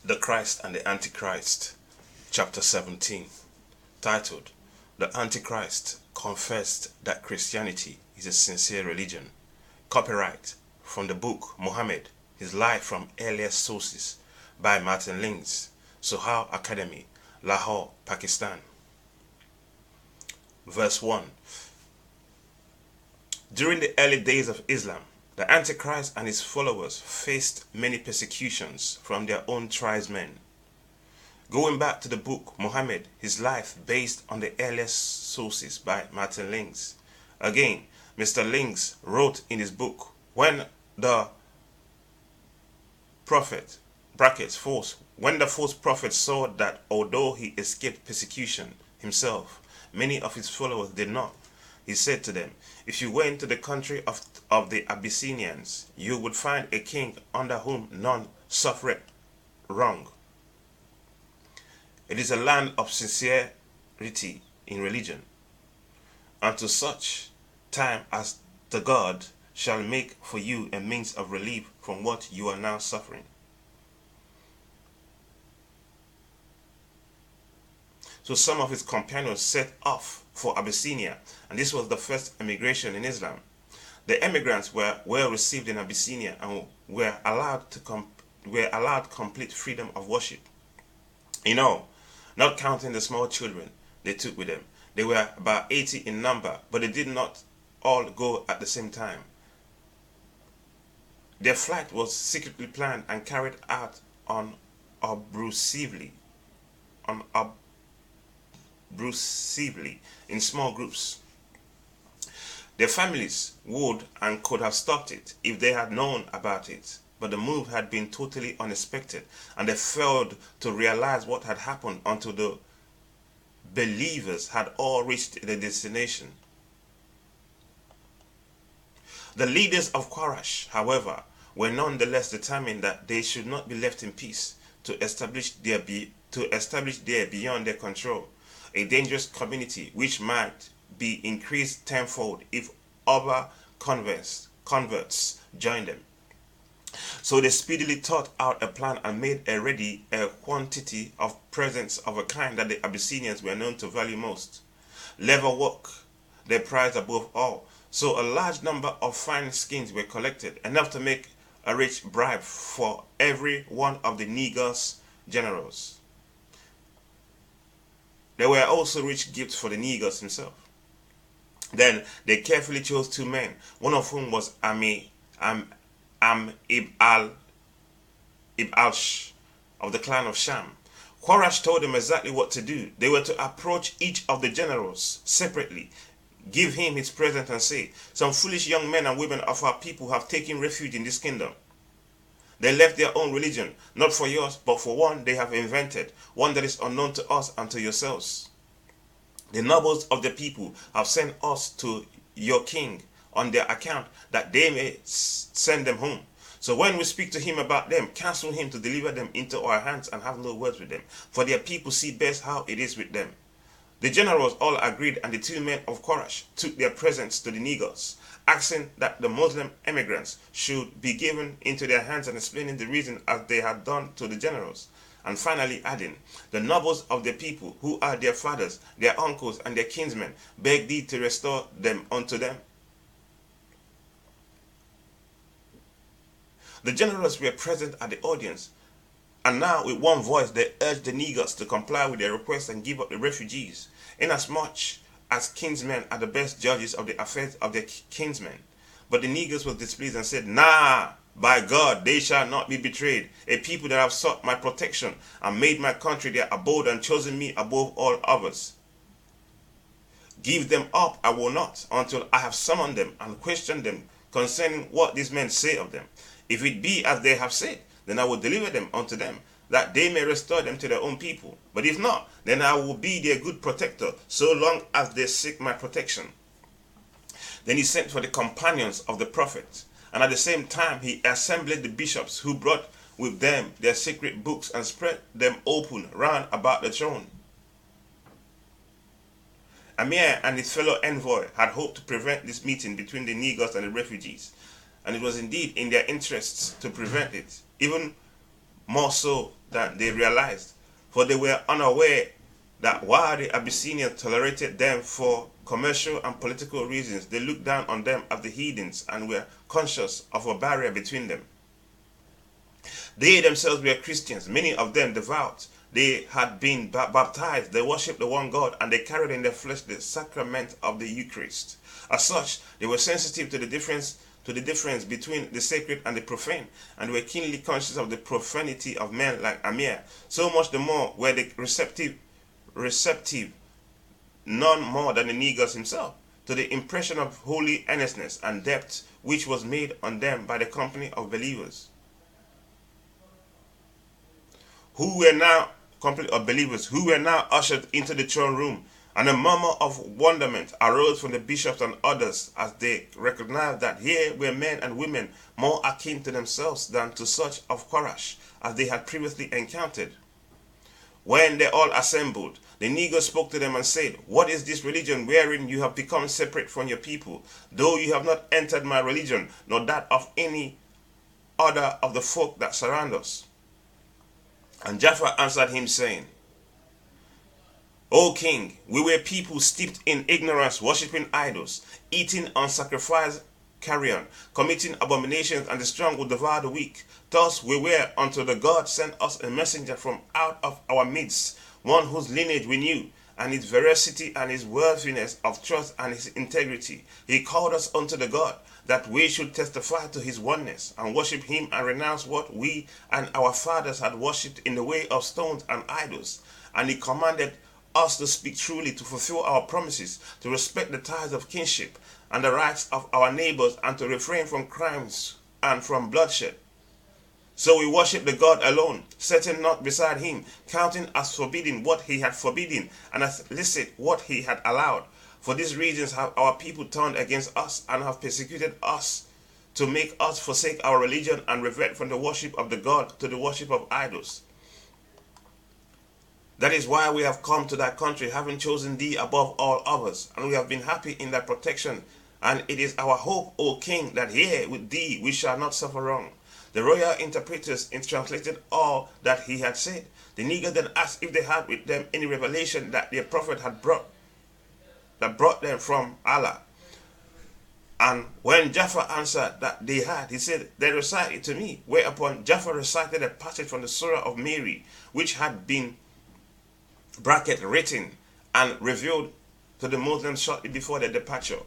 The Christ and the Antichrist, chapter 17, titled, The Antichrist Confessed That Christianity is a Sincere Religion. Copyright from the book Muhammad, His Life from Earliest Sources by Martin Lings, SUHAIL Academy, Lahore, Pakistan. Verse 1. During the early days of Islam, the Antichrist and his followers faced many persecutions from their own tribesmen. Going back to the book Muhammad, His Life based on the earliest sources by Martin Lings. Again, Mr. Lings wrote in his book, when the false prophet saw that although he escaped persecution himself, many of his followers did not. He said to them, if you went to the country of the Abyssinians, you would find a king under whom none suffered wrong. It is a land of sincerity in religion, unto such time as the God shall make for you a means of relief from what you are now suffering. So some of his companions set off for Abyssinia, and this was the first emigration in Islam. The emigrants were well received in Abyssinia and were allowed complete freedom of worship. In all, not counting the small children they took with them, they were about 80 in number, but they did not all go at the same time. Their flight was secretly planned and carried out unobtrusively in small groups. Their families would and could have stopped it if they had known about it, but the move had been totally unexpected, and they failed to realize what had happened until the believers had all reached their destination. The leaders of Quraysh, however, were nonetheless determined that they should not be left in peace to establish there beyond their control a dangerous community which might be increased tenfold if other converts joined them. So they speedily thought out a plan and made ready a quantity of presents of a kind that the Abyssinians were known to value most. Leather work they prized above all. So a large number of fine skins were collected, enough to make a rich bribe for every one of the Negus generals. There were also rich gifts for the Negus himself. Then they carefully chose two men, one of whom was Ibn al-Sh of the clan of Sham. Quraysh told them exactly what to do. They were to approach each of the generals separately, give him his present and say, some foolish young men and women of our people have taken refuge in this kingdom. They left their own religion, not for yours, but for one they have invented, one that is unknown to us and to yourselves. The nobles of the people have sent us to your king on their account, that they may send them home. So when we speak to him about them, counsel him to deliver them into our hands and have no words with them, for their people see best how it is with them. The generals all agreed, and the two men of Quraysh took their presents to the Negus, asking that the Muslim emigrants should be given into their hands and explaining the reason as they had done to the generals. And finally adding, the nobles of the people, who are their fathers, their uncles, and their kinsmen, beg thee to restore them unto them. The generals were present at the audience, and now with one voice they urged the Negus to comply with their request and give up the refugees, inasmuch as kinsmen are the best judges of the affairs of their kinsmen. But the Negus was displeased and said, nah, by God, they shall not be betrayed, a people that have sought my protection and made my country their abode and chosen me above all others. Give them up I will not, until I have summoned them and questioned them concerning what these men say of them. If it be as they have said, then I will deliver them unto them, that they may restore them to their own people. But if not, then I will be their good protector, so long as they seek my protection. Then he sent for the companions of the prophet, and at the same time he assembled the bishops, who brought with them their secret books and spread them open round about the throne. Amir and his fellow envoy had hoped to prevent this meeting between the Negus and the refugees, and it was indeed in their interests to prevent it, even more so than they realized, for they were unaware that while the Abyssinians tolerated them for commercial and political reasons, they looked down on them as the heathens and were conscious of a barrier between them. They themselves were Christians, many of them devout. They had been baptized, they worshipped the one God, and they carried in their flesh the sacrament of the Eucharist. As such, they were sensitive to the difference between the sacred and the profane, and were keenly conscious of the profanity of men like Amir. So much the more were they receptive, none more than the Negus himself, to the impression of holy earnestness and depth which was made on them by the company of believers, who were now ushered into the throne room, and a murmur of wonderment arose from the bishops and others as they recognized that here were men and women more akin to themselves than to such of Korash as they had previously encountered. When they all assembled, the Negus spoke to them and said, "What is this religion wherein you have become separate from your people, though you have not entered my religion, nor that of any other of the folk that surround us?" And Jaffa answered him, saying, "O king, we were people steeped in ignorance, worshipping idols, eating unsacrificed carrion, committing abominations, and the strong will devour the weak. Thus we were until the God sent us a messenger from out of our midst, one whose lineage we knew, and his veracity and his worthiness of trust and his integrity. He called us unto the God, that we should testify to his oneness, and worship him and renounce what we and our fathers had worshipped in the way of stones and idols. And he commanded us to speak truly, to fulfill our promises, to respect the ties of kinship and the rights of our neighbors, and to refrain from crimes and from bloodshed. So we worship the God alone, setting not beside him, counting as forbidden what he had forbidden, and as illicit what he had allowed. For these reasons have our people turned against us, and have persecuted us, to make us forsake our religion and revert from the worship of the God to the worship of idols. That is why we have come to thy country, having chosen thee above all others, and we have been happy in thy protection. And it is our hope, O king, that here with thee we shall not suffer wrong." The royal interpreters translated all that he had said. The Negus then asked if they had with them any revelation that their prophet had brought them from Allah. And when Jaffa answered that they had, he said, "They recite it to me." Whereupon Jaffa recited a passage from the Surah of Mary, which had been written and revealed to the Muslims shortly before their departure.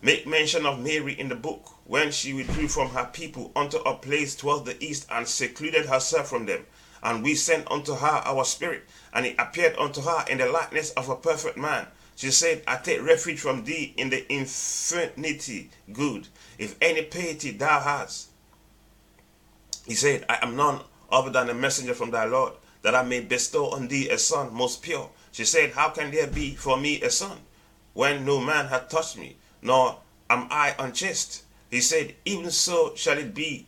Make mention of Mary in the book, when she withdrew from her people unto a place towards the east, and secluded herself from them. And we sent unto her our spirit, and it appeared unto her in the likeness of a perfect man. She said, "I take refuge from thee in the infinity good, if any piety thou hast." He said, "I am none other than a messenger from thy Lord, that I may bestow on thee a son most pure." She said, "How can there be for me a son, when no man hath touched me, nor am I unchaste?" He said, "Even so shall it be.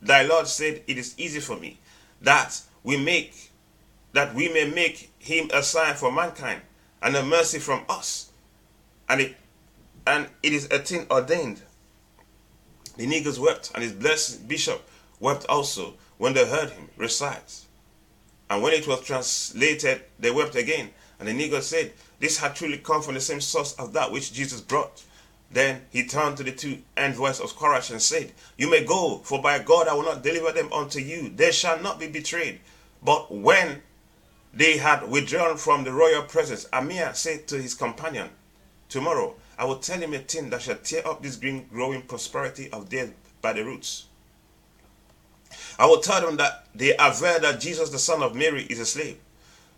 Thy Lord said, it is easy for me, that we may make him a sign for mankind, and a mercy from us. And it is a thing ordained." The Negus wept, and his blessed bishop wept also, when they heard him recite. And when it was translated, they wept again. And the Negus said, "This had truly come from the same source as that which Jesus brought." Then he turned to the two envoys of Korash and said, "You may go, for by God I will not deliver them unto you. They shall not be betrayed." But when they had withdrawn from the royal presence, Amir said to his companion, "Tomorrow I will tell him a thing that shall tear up this green growing prosperity of theirs by the roots. I will tell them that they aver that Jesus the son of Mary is a slave."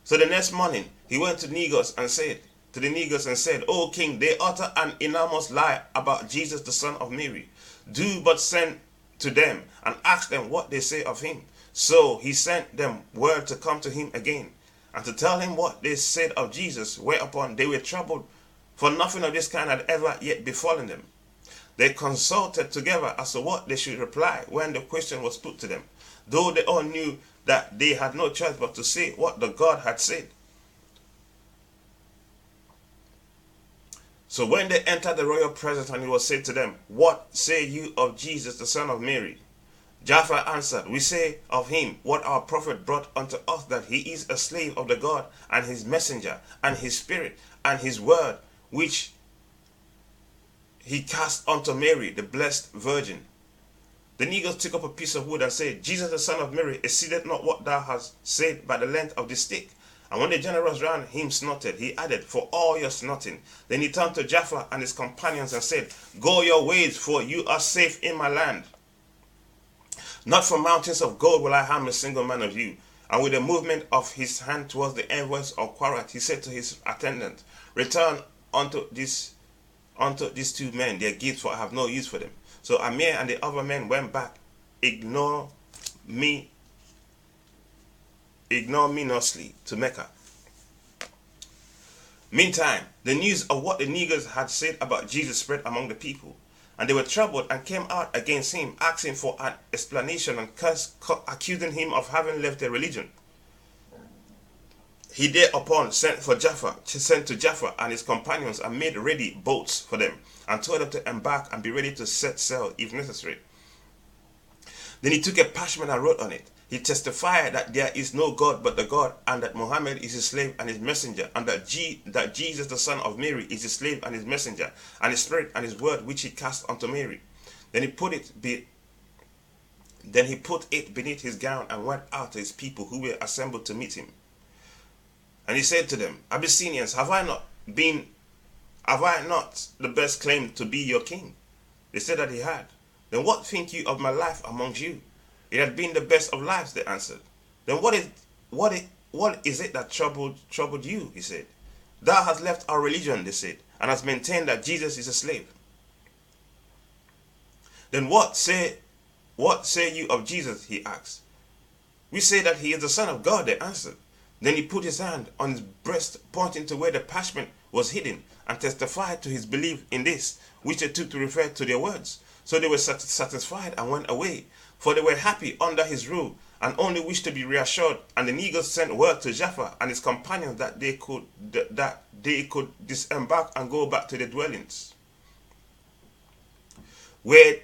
So the next morning he went to the Negus and said, "O king, they utter an enormous lie about Jesus the son of Mary. Do but send to them and ask them what they say of him." So he sent them word to come to him again, and to tell him what they said of Jesus, whereupon they were troubled, for nothing of this kind had ever yet befallen them. They consulted together as to what they should reply when the question was put to them, though they all knew that they had no choice but to say what the God had said. So when they entered the royal presence, and it was said to them, "What say you of Jesus the son of Mary?" Jaffa answered, We say of him what our prophet brought unto us, that he is a slave of the God, and his messenger, and his spirit, and his word, which he cast unto Mary, the blessed virgin. The negroes took up a piece of wood and said, Jesus the son of Mary exceeded not what thou hast said by the length of the stick. And when the generals round him snorted, he added, For all your snorting. Then he turned to Jaffa and his companions and said, Go your ways, for you are safe in my land. Not from mountains of gold will I harm a single man of you. And with a movement of his hand towards the envoys of Quarat, he said to his attendant, Return unto these 2 men their gifts, for I have no use for them. So Amir and the other men went back, ignominiously to Mecca. Meantime, the news of what the negroes had said about Jesus spread among the people, and they were troubled and came out against him, asking for an explanation and accusing him of having left their religion. He thereupon sent to Jaffa and his companions and made ready boats for them, and told them to embark and be ready to set sail if necessary. Then he took a parchment and wrote on it. He testified that there is no God but the God, and that Muhammad is his slave and his messenger, and that Jesus the son of Mary is his slave and his messenger, and his spirit and his word which he cast unto Mary. Then he put it beneath his gown and went out to his people who were assembled to meet him. And he said to them, Abyssinians, have I not the best claim to be your king? They said that he had. Then what think you of my life amongst you? It had been the best of lives, they answered. Then what is it that troubled you? He said. Thou hast left our religion, they said, and hast maintained that Jesus is a slave. Then what say you of Jesus? He asked. We say that he is the Son of God, they answered. Then he put his hand on his breast, pointing to where the parchment was hidden, and testified to his belief in this, which they took to refer to their words. So they were satisfied and went away, for they were happy under his rule, and only wished to be reassured. And the negroes sent word to Jaffa and his companions that they could disembark and go back to their dwellings, where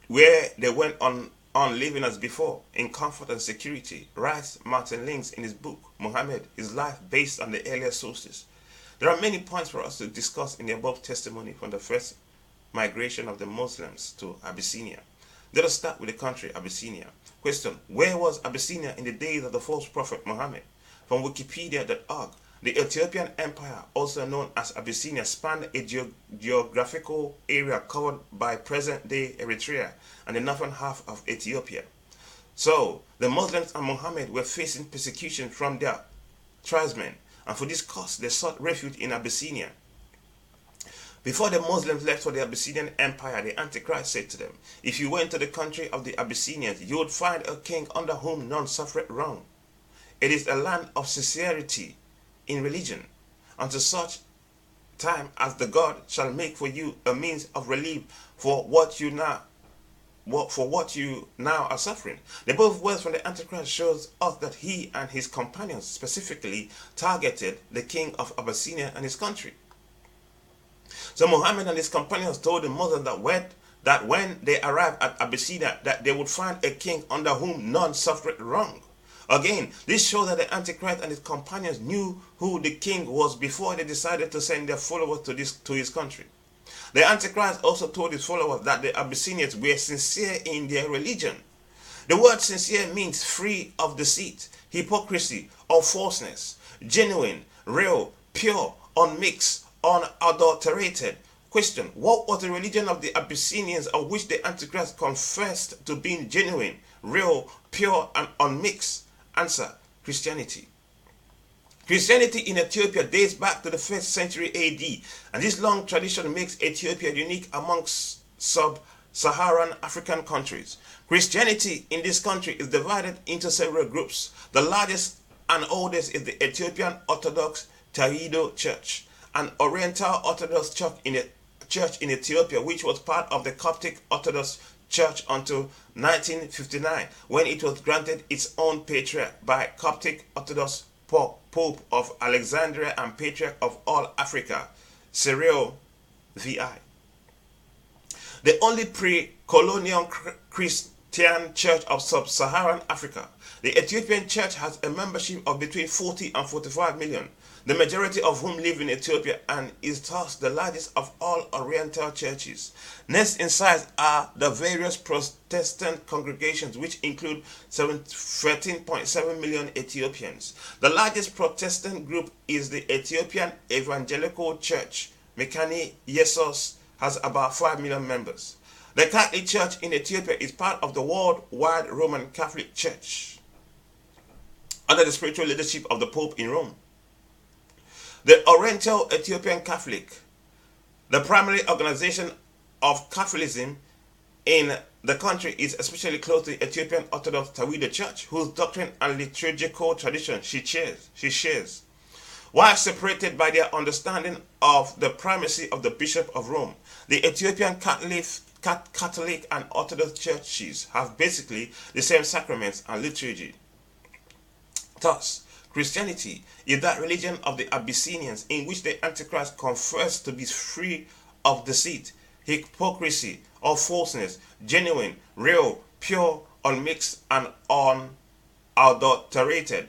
they went on living as before, in comfort and security. Writes Martin Lings in his book, Muhammad, His Life Based on the Earlier Sources. There are many points for us to discuss in the above testimony from the first migration of the Muslims to Abyssinia. Let us start with the country Abyssinia. Question: where was Abyssinia in the days of the false prophet Muhammad? From Wikipedia.org, the Ethiopian Empire, also known as Abyssinia, spanned a geographical area covered by present-day Eritrea and the northern half of Ethiopia. So, the Muslims and Muhammad were facing persecution from their tribesmen, and for this cause they sought refuge in Abyssinia. Before the Muslims left for the Abyssinian Empire, the Antichrist said to them, If you went to the country of the Abyssinians, you would find a king under whom none suffered wrong. It is a land of sincerity in religion, unto such time as the God shall make for you a means of relief for what you now are suffering. The above words from the Antichrist shows us that he and his companions specifically targeted the king of Abyssinia and his country. So Muhammad and his companions told the Muslims that when they arrived at Abyssinia, that they would find a king under whom none suffered wrong. Again, this shows that the Antichrist and his companions knew who the king was before they decided to send their followers to his country. The Antichrist also told his followers that the Abyssinians were sincere in their religion. The word sincere means free of deceit, hypocrisy, or falseness, genuine, real, pure, unmixed, unadulterated. Question: what was the religion of the Abyssinians of which the Antichrist confessed to being genuine, real, pure, and unmixed? Answer: Christianity. Christianity in Ethiopia dates back to the 1st century AD, and this long tradition makes Ethiopia unique amongst sub-Saharan African countries. Christianity in this country is divided into several groups. The largest and oldest is the Ethiopian Orthodox Tewahedo Church, an Oriental Orthodox church in Ethiopia, which was part of the Coptic Orthodox Church until 1959, when it was granted its own patriarch by Coptic Orthodox Pope of Alexandria and Patriarch of all Africa, Cyril VI. The only pre-colonial Christian Church of Sub-Saharan Africa. The Ethiopian Church has a membership of between 40 and 45 million, the majority of whom live in Ethiopia, and is thus the largest of all Oriental churches. Next in size are the various Protestant congregations, which include 13.7 million Ethiopians. The largest Protestant group is the Ethiopian Evangelical Church. Mekane Yesus has about 5 million members. The Catholic Church in Ethiopia is part of the worldwide Roman Catholic Church, under the spiritual leadership of the Pope in Rome. The Oriental Ethiopian Catholic, the primary organization of Catholicism in the country, is especially close to the Ethiopian Orthodox Tewahedo Church, whose doctrine and liturgical tradition she shares. While separated by their understanding of the primacy of the Bishop of Rome, the Ethiopian Catholic and Orthodox churches have basically the same sacraments and liturgy. Thus, Christianity is that religion of the Abyssinians in which the Antichrist confesses to be free of deceit, hypocrisy, or falseness, genuine, real, pure, unmixed, and unadulterated.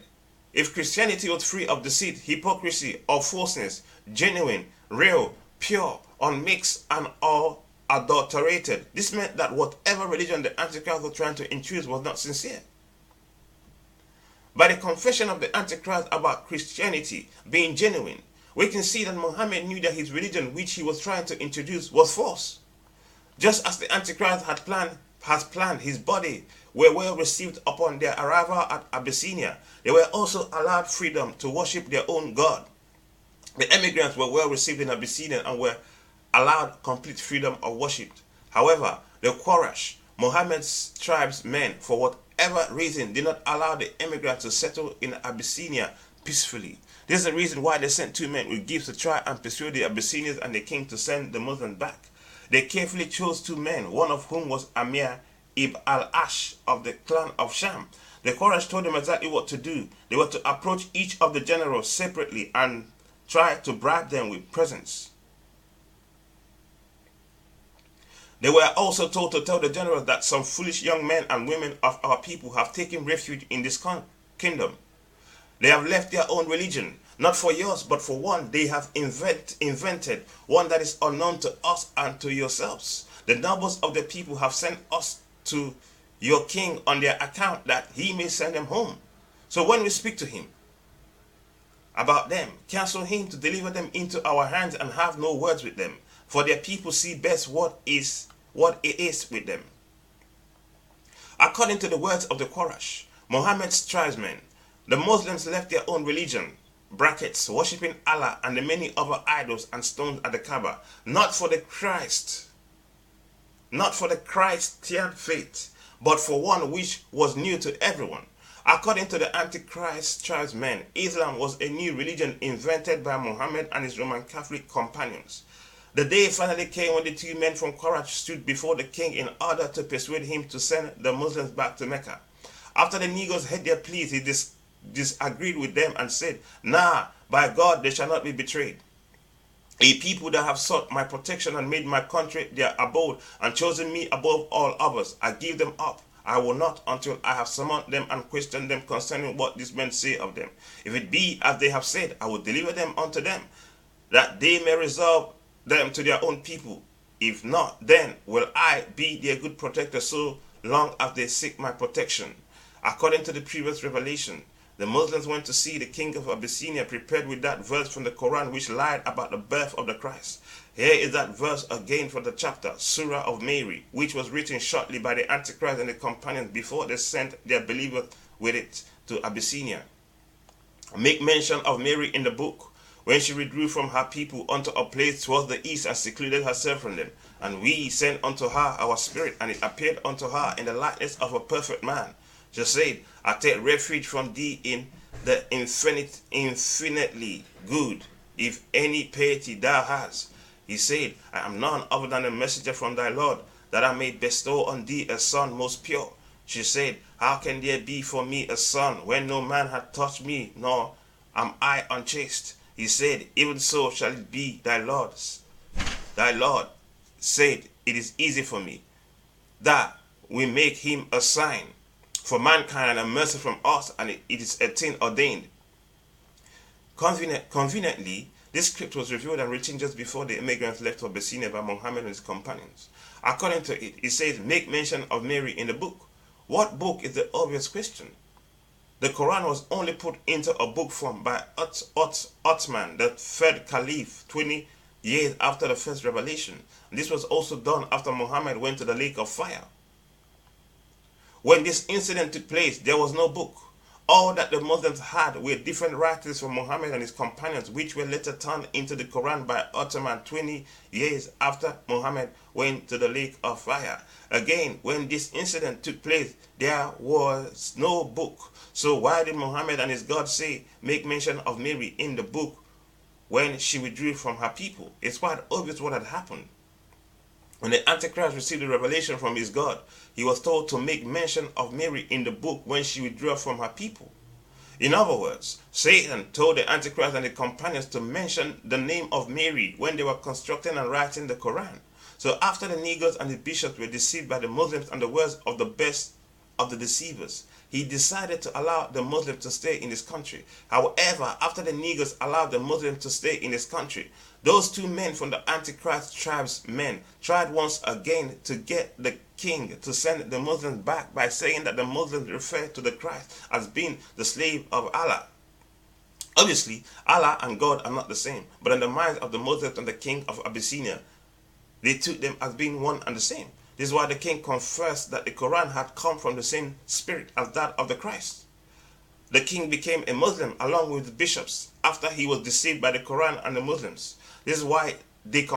If Christianity was free of deceit, hypocrisy, or falseness, genuine, real, pure, unmixed, and unadulterated, this meant that whatever religion the Antichrist was trying to introduce was not sincere. By the confession of the Antichrist about Christianity being genuine, we can see that Muhammad knew that his religion which he was trying to introduce was false. Just as the Antichrist has planned, his body were well received upon their arrival at Abyssinia. They were also allowed freedom to worship their own God. The emigrants were well received in Abyssinia and were allowed complete freedom of worship. However, the Quraysh, Muhammad's tribesmen, for whatever reason, did not allow the immigrants to settle in Abyssinia peacefully. This is the reason why they sent 2 men with gifts to try and persuade the Abyssinians and the king to send the Muslims back. They carefully chose 2 men, one of whom was Amir ibn al-Ash of the clan of Sham. The Quraysh told them exactly what to do. They were to approach each of the generals separately and try to bribe them with presents. They were also told to tell the generals that some foolish young men and women of our people have taken refuge in this kingdom. They have left their own religion, not for yours, but for one they have invented, one that is unknown to us and to yourselves. The nobles of the people have sent us to your king on their account that he may send them home. So when we speak to him about them, counsel him to deliver them into our hands and have no words with them, for their people see best what it is with them. According to the words of the Quraysh, Muhammad's tribesmen, the Muslims left their own religion, worshipping Allah and the many other idols and stones at the Kaaba, not for the Christian faith, but for one which was new to everyone. According to the Antichrist tribesmen, Islam was a new religion invented by Muhammad and his Roman Catholic companions. The day finally came when the 2 men from Quraysh stood before the king in order to persuade him to send the Muslims back to Mecca. After the negroes heard their pleas, he disagreed with them and said, "Nah, by God, they shall not be betrayed. A people that have sought my protection and made my country their abode and chosen me above all others, I give them up. I will not until I have summoned them and questioned them concerning what these men say of them. If it be as they have said, I will deliver them unto them, that they may resolve them to their own people. If not, then will I be their good protector so long as they seek my protection." According to the previous revelation, the Muslims went to see the king of Abyssinia prepared with that verse from the Quran which lied about the birth of the Christ. Here is that verse again from the chapter, Surah of Mary, which was written shortly by the Antichrist and the companions before they sent their believers with it to Abyssinia. Make mention of Mary in the book, when she withdrew from her people unto a place towards the east and secluded herself from them. And we sent unto her our spirit, and it appeared unto her in the likeness of a perfect man. She said, I take refuge from thee in the infinitely good, if any piety thou hast. He said, I am none other than a messenger from thy Lord, that I may bestow on thee a son most pure. She said, how can there be for me a son, when no man hath touched me, nor am I unchaste? He said, even so shall it be thy Lord's. Thy Lord said, it is easy for me, that we make him a sign for mankind and a mercy from us, and it is a thing ordained. Conveniently, this script was revealed and written just before the immigrants left for Abyssinia by Muhammad and his companions. According to it, it says, make mention of Mary in the book. What book is the obvious question? The Quran was only put into a book form by Uthman, the third caliph, 20 years after the first revelation. This was also done after Muhammad went to the lake of fire. When this incident took place, there was no book. All that the Muslims had were different writings from Muhammad and his companions, which were later turned into the Quran by Uthman 20 years after Muhammad went to the lake of fire. Again, when this incident took place, there was no book. So why did Muhammad and his God say, make mention of Mary in the book when she withdrew from her people? It's quite obvious what had happened. When the Antichrist received the revelation from his God, he was told to make mention of Mary in the book when she withdrew from her people. In other words, Satan told the Antichrist and the companions to mention the name of Mary when they were constructing and writing the Quran. So after the negroes and the bishops were deceived by the Muslims and the words of the best of the deceivers, he decided to allow the Muslims to stay in his country. However, after the negroes allowed the Muslims to stay in his country, those two men from the Antichrist tribe's men tried once again to get the king to send the Muslims back by saying that the Muslims refer to the Christ as being the slave of Allah. Obviously, Allah and God are not the same, but in the minds of the Muslims and the king of Abyssinia, they took them as being one and the same. This is why the king confessed that the Quran had come from the same spirit as that of the Christ. The king became a Muslim along with the bishops after he was deceived by the Quran and the Muslims. This is why they